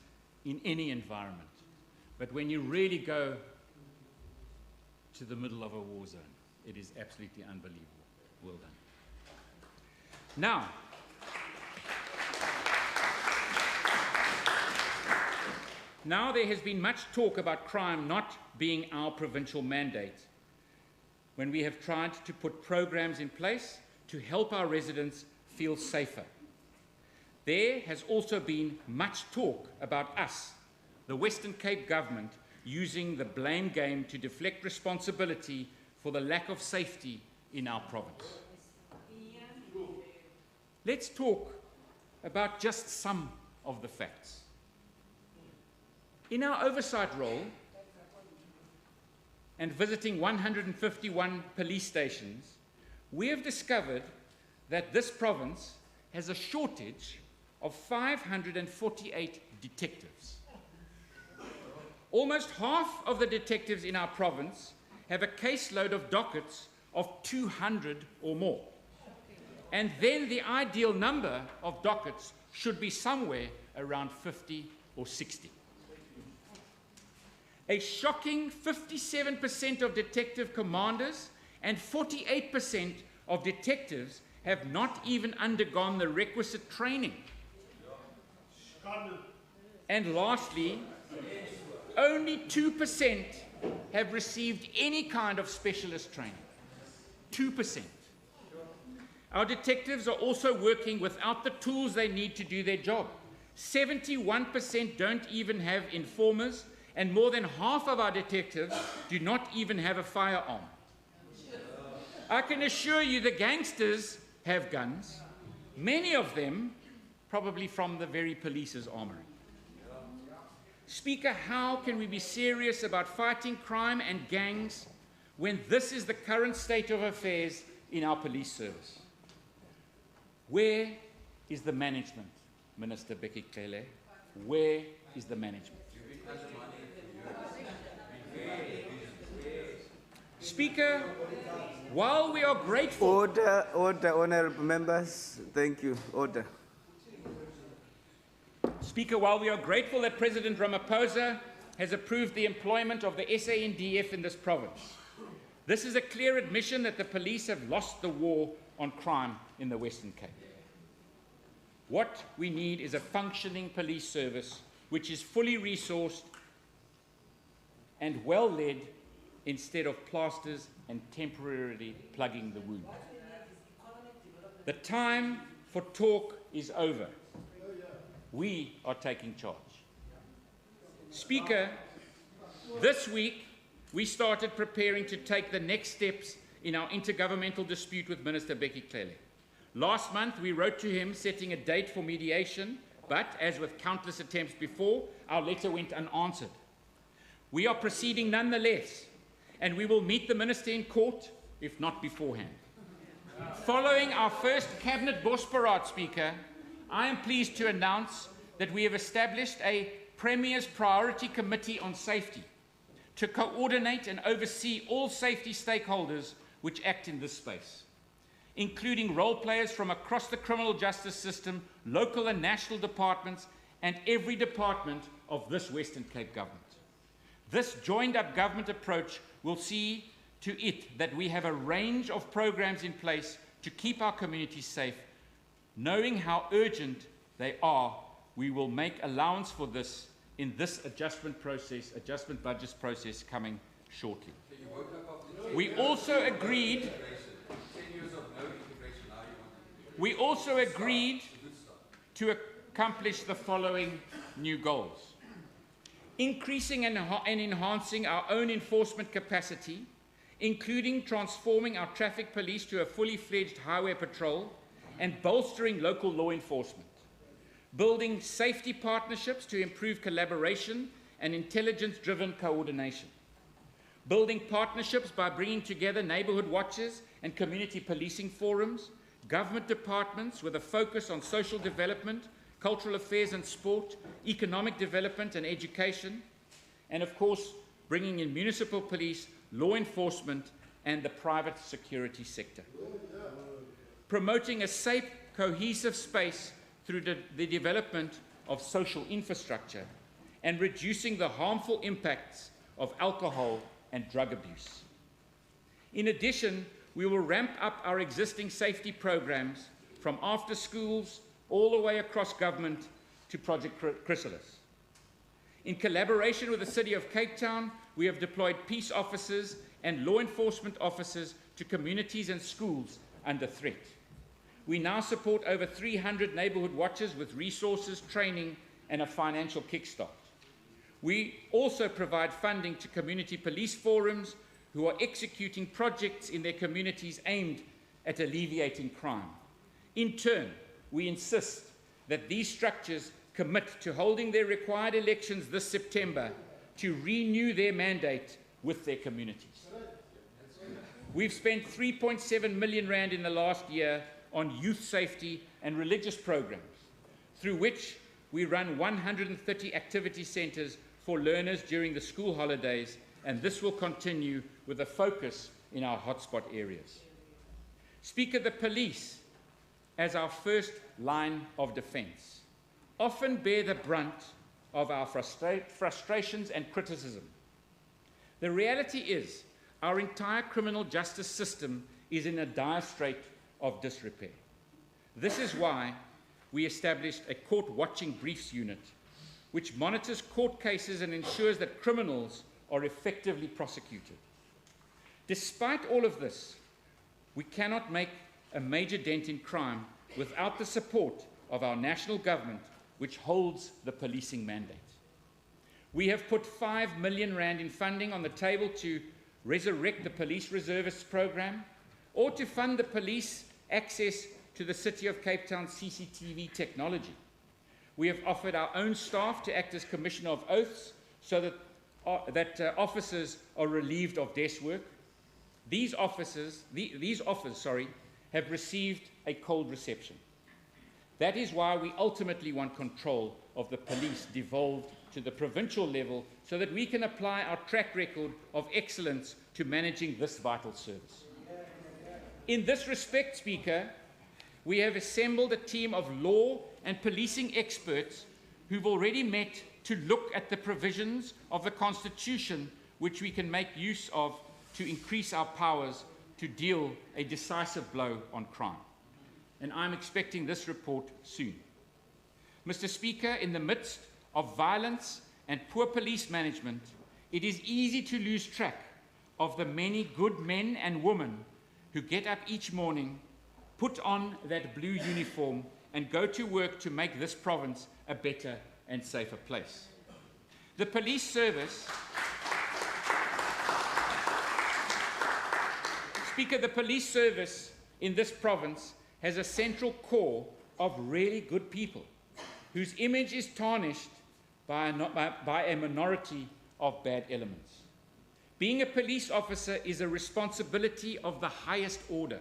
in any environment, but when you really go to the middle of a war zone, it is absolutely unbelievable. Well done. Now there has been much talk about crime not being our provincial mandate when we have tried to put programs in place to help our residents feel safer. There has also been much talk about us, the Western Cape government, using the blame game to deflect responsibility for the lack of safety in our province. Let's talk about just some of the facts. In our oversight role and visiting 151 police stations, we have discovered that this province has a shortage of 548 detectives. Almost half of the detectives in our province have a caseload of dockets of 200 or more. And then the ideal number of dockets should be somewhere around 50 or 60. A shocking 57% of detective commanders and 48% of detectives have not even undergone the requisite training. And lastly, only 2% have received any kind of specialist training. 2%. Our detectives are also working without the tools they need to do their job. 71% don't even have informers, and more than half of our detectives do not even have a firearm. I can assure you the gangsters have guns, many of them probably from the very police's armory. Speaker, how can we be serious about fighting crime and gangs when this is the current state of affairs in our police service? Where is the management, Minister Becky Cele? Where is the management? Speaker, while we are grateful... Order, honourable members. Thank you. Order. Speaker, while we are grateful that President Ramaphosa has approved the employment of the SANDF in this province, this is a clear admission that the police have lost the war on crime in the Western Cape. What we need is a functioning police service which is fully resourced and well led instead of plasters and temporarily plugging the wound. The time for talk is over. We are taking charge. Speaker, this week we started preparing to take the next steps in our intergovernmental dispute with Minister Becky Cele. Last month we wrote to him setting a date for mediation, but as with countless attempts before, our letter went unanswered. We are proceeding nonetheless, and we will meet the Minister in court, if not beforehand. Following our first Cabinet Bosparad, Speaker, I am pleased to announce that we have established a Premier's Priority Committee on Safety to coordinate and oversee all safety stakeholders which act in this space, including role players from across the criminal justice system, local and national departments, and every department of this Western Cape government. This joined-up government approach will see to it that we have a range of programs in place to keep our communities safe. Knowing how urgent they are, we will make allowance for this in this adjustment budget process coming shortly. We also agreed to accomplish the following new goals: increasing and enhancing our own enforcement capacity, including transforming our traffic police to a fully fledged highway patrol and bolstering local law enforcement, building safety partnerships to improve collaboration and intelligence-driven coordination, building partnerships by bringing together neighbourhood watches and community policing forums, government departments with a focus on social development, cultural affairs and sport, economic development and education, and of course, bringing in municipal police, law enforcement, and the private security sector. Promoting a safe, cohesive space through the development of social infrastructure, and reducing the harmful impacts of alcohol and drug abuse. In addition, we will ramp up our existing safety programs from after schools all the way across government to Project Chrysalis. In collaboration with the City of Cape Town, we have deployed peace officers and law enforcement officers to communities and schools under threat. We now support over 300 neighbourhood watches with resources, training, and a financial kickstart. We also provide funding to community police forums who are executing projects in their communities aimed at alleviating crime. In turn, we insist that these structures commit to holding their required elections this September to renew their mandate with their communities. We've spent 3.7 million rand in the last year on youth safety and religious programs, through which we run 130 activity centres for learners during the school holidays, and this will continue with a focus in our hotspot areas. Speaker, the police, as our first line of defence, often bear the brunt of our frustrations and criticism. The reality is, our entire criminal justice system is in a dire strait of disrepair. This is why we established a court watching briefs unit, which monitors court cases and ensures that criminals are effectively prosecuted. Despite all of this, we cannot make a major dent in crime without the support of our national government, which holds the policing mandate. We have put 5 million rand in funding on the table to resurrect the Police Reservists program, or to fund the police access to the City of Cape Town CCTV technology. We have offered our own staff to act as Commissioner of Oaths so that officers are relieved of desk work. These offers have received a cold reception. That is why we ultimately want control of the police devolved to the provincial level so that we can apply our track record of excellence to managing this vital service. In this respect, Speaker, we have assembled a team of law and policing experts who've already met to look at the provisions of the Constitution which we can make use of to increase our powers to deal a decisive blow on crime. And I'm expecting this report soon. Mr. Speaker, in the midst of violence and poor police management, it is easy to lose track of the many good men and women who get up each morning, put on that blue uniform, and go to work to make this province a better and safer place. The police service, Speaker, the police service in this province has a central core of really good people whose image is tarnished by a minority of bad elements. Being a police officer is a responsibility of the highest order,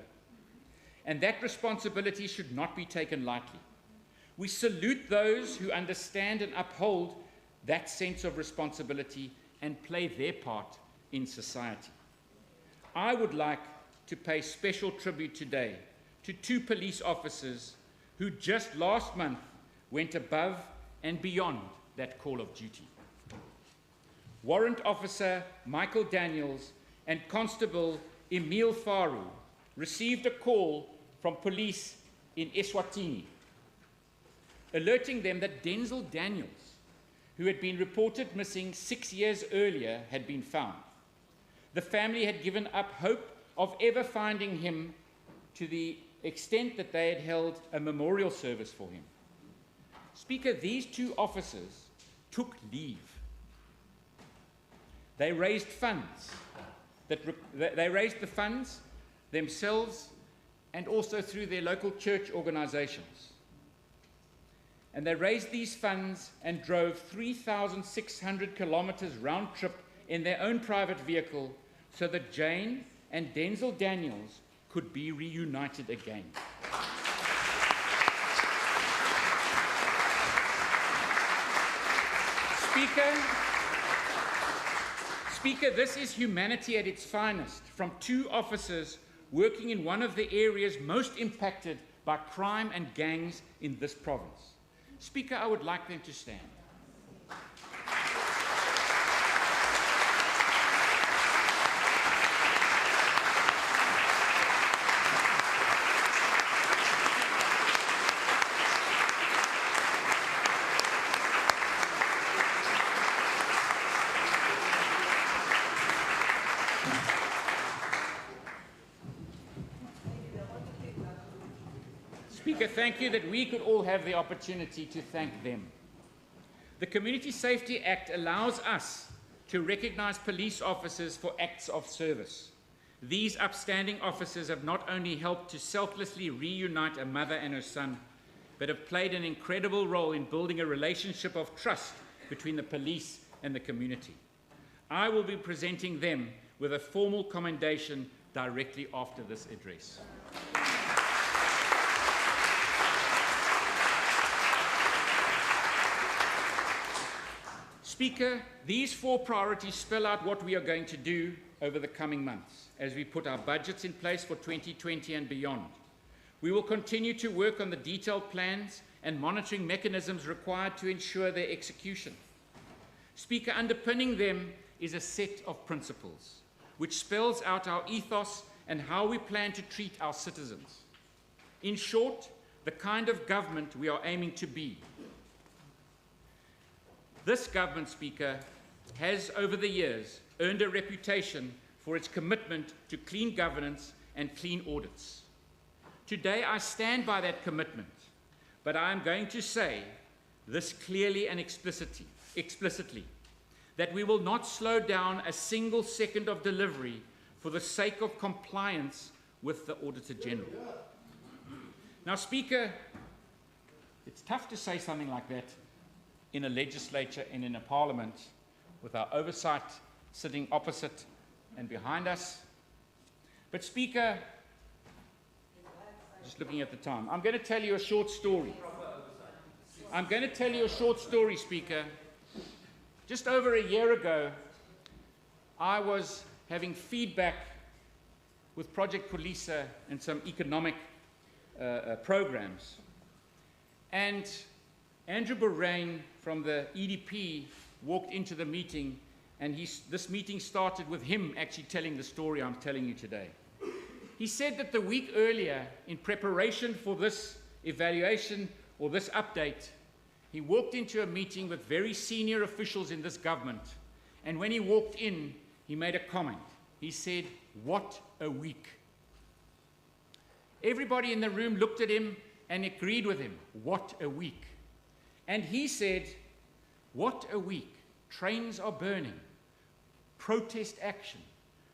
and that responsibility should not be taken lightly. We salute those who understand and uphold that sense of responsibility and play their part in society. I would like to pay special tribute today to two police officers who just last month went above and beyond that call of duty. Warrant Officer Michael Daniels and Constable Emil Faru received a call from police in Eswatini, alerting them that Denzel Daniels, who had been reported missing 6 years earlier, had been found. The family had given up hope of ever finding him, to the extent that they had held a memorial service for him. Speaker, these two officers took leave. They raised funds. They raised the funds themselves and also through their local church organizations. And they raised these funds and drove 3,600 kilometers round trip in their own private vehicle so that Jane and Denzel Daniels could be reunited again. Speaker, this is humanity at its finest, from two officers working in one of the areas most impacted by crime and gangs in this province. Speaker, I would like them to stand. Speaker, thank you that we could all have the opportunity to thank them. The Community Safety Act allows us to recognize police officers for acts of service. These upstanding officers have not only helped to selflessly reunite a mother and her son, but have played an incredible role in building a relationship of trust between the police and the community. I will be presenting them with a formal commendation directly after this address. Speaker, these four priorities spell out what we are going to do over the coming months as we put our budgets in place for 2020 and beyond. We will continue to work on the detailed plans and monitoring mechanisms required to ensure their execution. Speaker, underpinning them is a set of principles which spells out our ethos and how we plan to treat our citizens. In short, the kind of government we are aiming to be. This government, Speaker, has over the years earned a reputation for its commitment to clean governance and clean audits. Today I stand by that commitment, but I am going to say this clearly and explicitly, that we will not slow down a single second of delivery for the sake of compliance with the Auditor General. Now, Speaker, it's tough to say something like that in a legislature and in a parliament with our oversight sitting opposite and behind us. But Speaker, just looking at the time, I'm going to tell you a short story. Speaker. Just over a year ago, I was having feedback with Project Polisa and some economic programs. And Andrew Borain from the EDP walked into the meeting, and this meeting started with him actually telling the story I'm telling you today. He said that the week earlier, in preparation for this evaluation or this update, he walked into a meeting with very senior officials in this government, and when he walked in, he made a comment. He said, "What a week." Everybody in the room looked at him and agreed with him. What a week. And he said, what a week. Trains are burning. Protest action.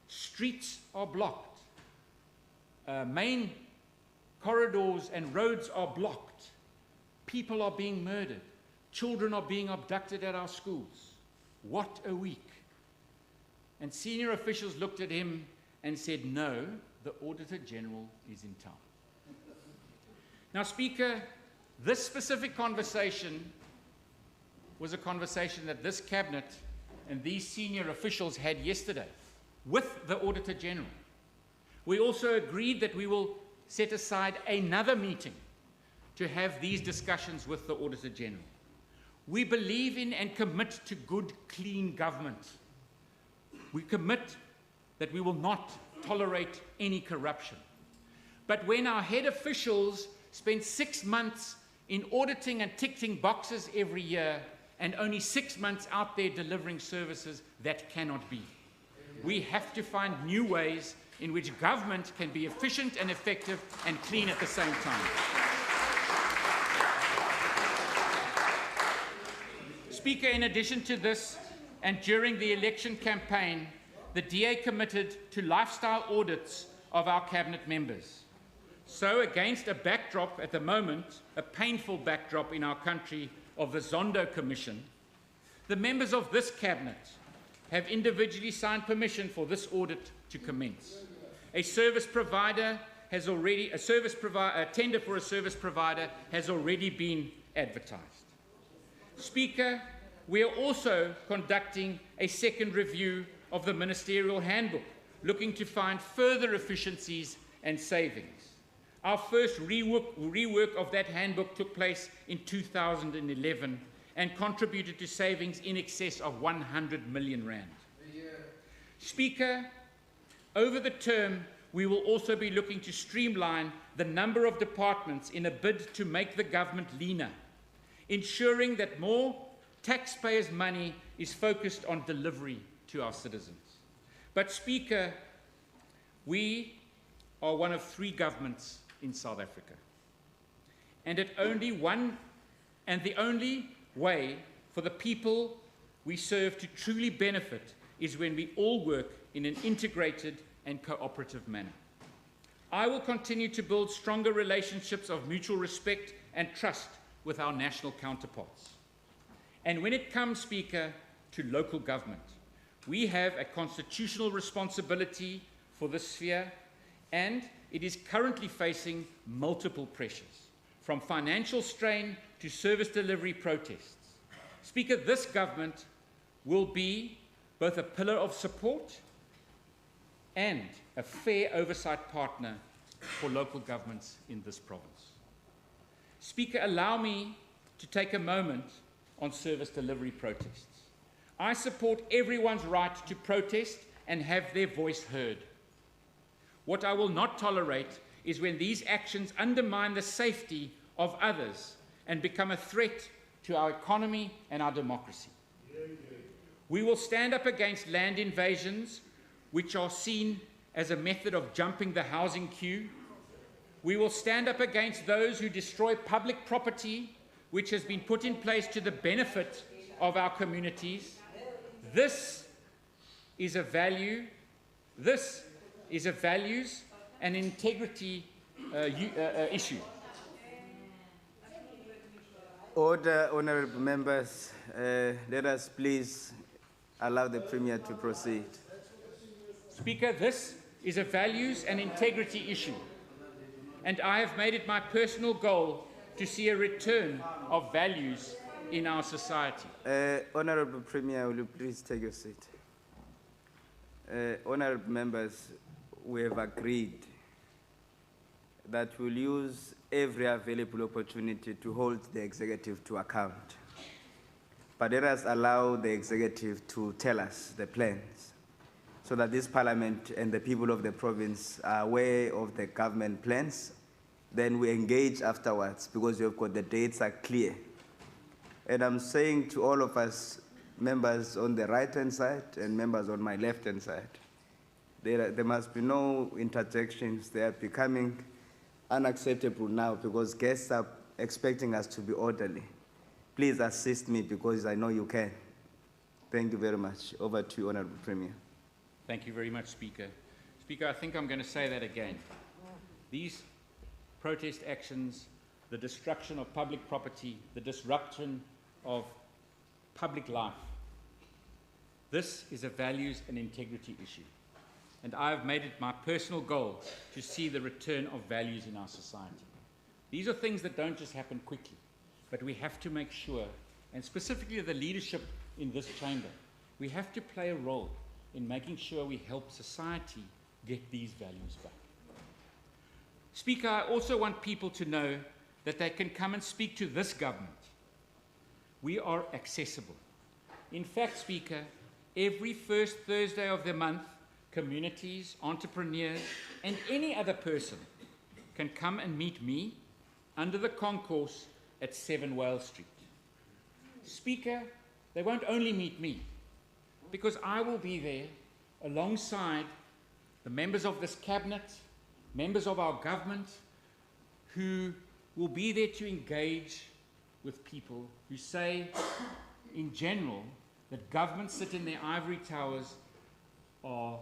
Streets are blocked. Main corridors and roads are blocked. People are being murdered. Children are being abducted at our schools. What a week. And senior officials looked at him and said, no, the Auditor General is in town. Now, Speaker, this specific conversation was a conversation that this Cabinet and these senior officials had yesterday with the Auditor General. We also agreed that we will set aside another meeting to have these discussions with the Auditor General. We believe in and commit to good, clean government. We commit that we will not tolerate any corruption. But when our head officials spend 6 months in auditing and ticking boxes every year and only 6 months out there delivering services, that cannot be. We have to find new ways in which government can be efficient and effective and clean at the same time. Speaker, in addition to this, and during the election campaign, the DA committed to lifestyle audits of our Cabinet members. So, against a backdrop at the moment, a painful backdrop in our country of the Zondo Commission, the members of this Cabinet have individually signed permission for this audit to commence. A tender for a service provider has already been advertised. Speaker, we are also conducting a second review of the Ministerial Handbook, looking to find further efficiencies and savings. Our first rework of that handbook took place in 2011 and contributed to savings in excess of 100 million rand. Speaker, over the term, we will also be looking to streamline the number of departments in a bid to make the government leaner, ensuring that more taxpayers' money is focused on delivery to our citizens. But Speaker, we are one of 3 governments in South Africa. And the only way for the people we serve to truly benefit is when we all work in an integrated and cooperative manner. I will continue to build stronger relationships of mutual respect and trust with our national counterparts. And when it comes, Speaker, to local government, we have a constitutional responsibility for this sphere, and it is currently facing multiple pressures, from financial strain to service delivery protests. Speaker, this government will be both a pillar of support and a fair oversight partner for local governments in this province. Speaker, allow me to take a moment on service delivery protests. I support everyone's right to protest and have their voice heard. What I will not tolerate is when these actions undermine the safety of others and become a threat to our economy and our democracy. We will stand up against land invasions, which are seen as a method of jumping the housing queue. We will stand up against those who destroy public property, which has been put in place to the benefit of our communities. This is a values and integrity issue. Order, honourable members. Let us please allow the Premier to proceed. Speaker, this is a values and integrity issue, and I have made it my personal goal to see a return of values in our society. Honourable Premier, will you please take your seat? Honourable members, we have agreed that we'll use every available opportunity to hold the executive to account. But let us allow the executive to tell us the plans so that this parliament and the people of the province are aware of the government plans. Then we engage afterwards because you've got the dates are clear. And I'm saying to all of us, members on the right-hand side and members on my left-hand side, there must be no interjections. They are becoming unacceptable now because guests are expecting us to be orderly. Please assist me because I know you can. Thank you very much. Over to you, Honorable Premier. Thank you very much, Speaker. Speaker, I think I'm going to say that again. These protest actions, the destruction of public property, the disruption of public life, this is a values and integrity issue. And I have made it my personal goal to see the return of values in our society. These are things that don't just happen quickly, but we have to make sure, and specifically the leadership in this chamber, we have to play a role in making sure we help society get these values back. Speaker, I also want people to know that they can come and speak to this government. We are accessible. In fact, Speaker, every first Thursday of the month, communities, entrepreneurs, and any other person can come and meet me under the concourse at 7 Wales Street. Speaker, they won't only meet me, because I will be there alongside the members of this cabinet, members of our government, who will be there to engage with people who say, in general, that governments sit in their ivory towers, are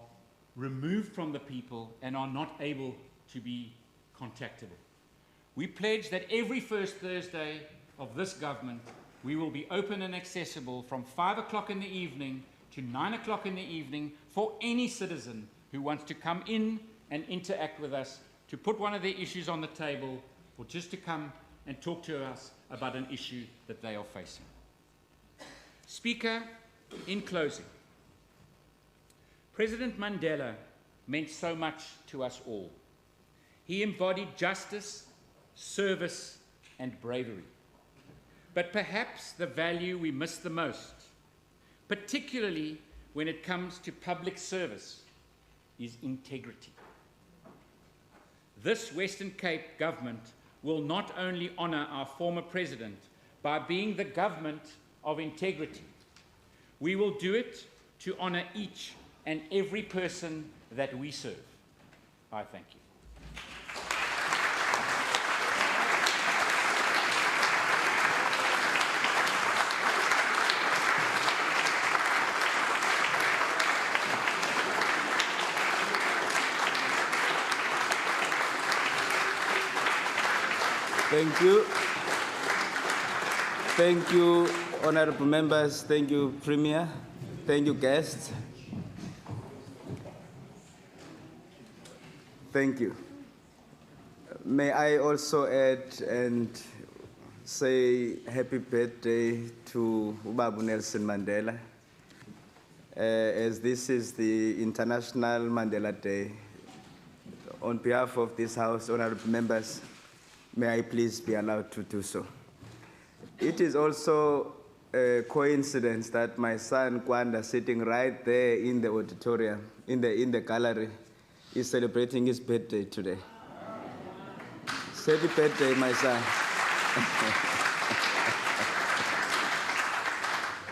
removed from the people, and are not able to be contactable. We pledge that every first Thursday of this government, we will be open and accessible from 5 o'clock in the evening to 9 o'clock in the evening for any citizen who wants to come in and interact with us, to put one of their issues on the table, or just to come and talk to us about an issue that they are facing. Speaker, in closing, President Mandela meant so much to us all. He embodied justice, service, and bravery. But perhaps the value we miss the most, particularly when it comes to public service, is integrity. This Western Cape government will not only honour our former president by being the government of integrity, we will do it to honour each and every person that we serve. I thank you. Thank you. Thank you, honorable members. Thank you, Premier. Thank you, guests. Thank you. May I also add and say happy birthday to Ubabu Nelson Mandela, as this is the International Mandela Day. On behalf of this House, honorable members, may I please be allowed to do so. It is also a coincidence that my son Kwanda, sitting right there in the auditorium, in the gallery, is celebrating his birthday today. Happy birthday, my son.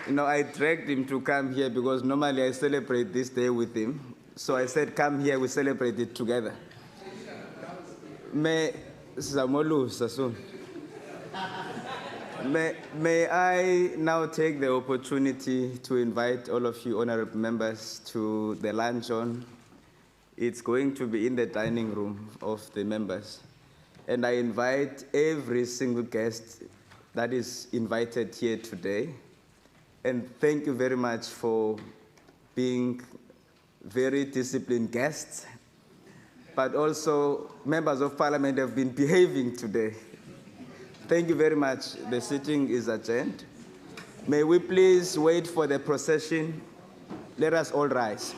You know, I dragged him to come here because normally I celebrate this day with him. So I said, come here, we celebrate it together. May I now take the opportunity to invite all of you honorable members to the luncheon. It's going to be in the dining room of the members. And I invite every single guest that is invited here today. And thank you very much for being very disciplined guests. But also, members of parliament have been behaving today. Thank you very much. The sitting is adjourned. May we please wait for the procession. Let us all rise.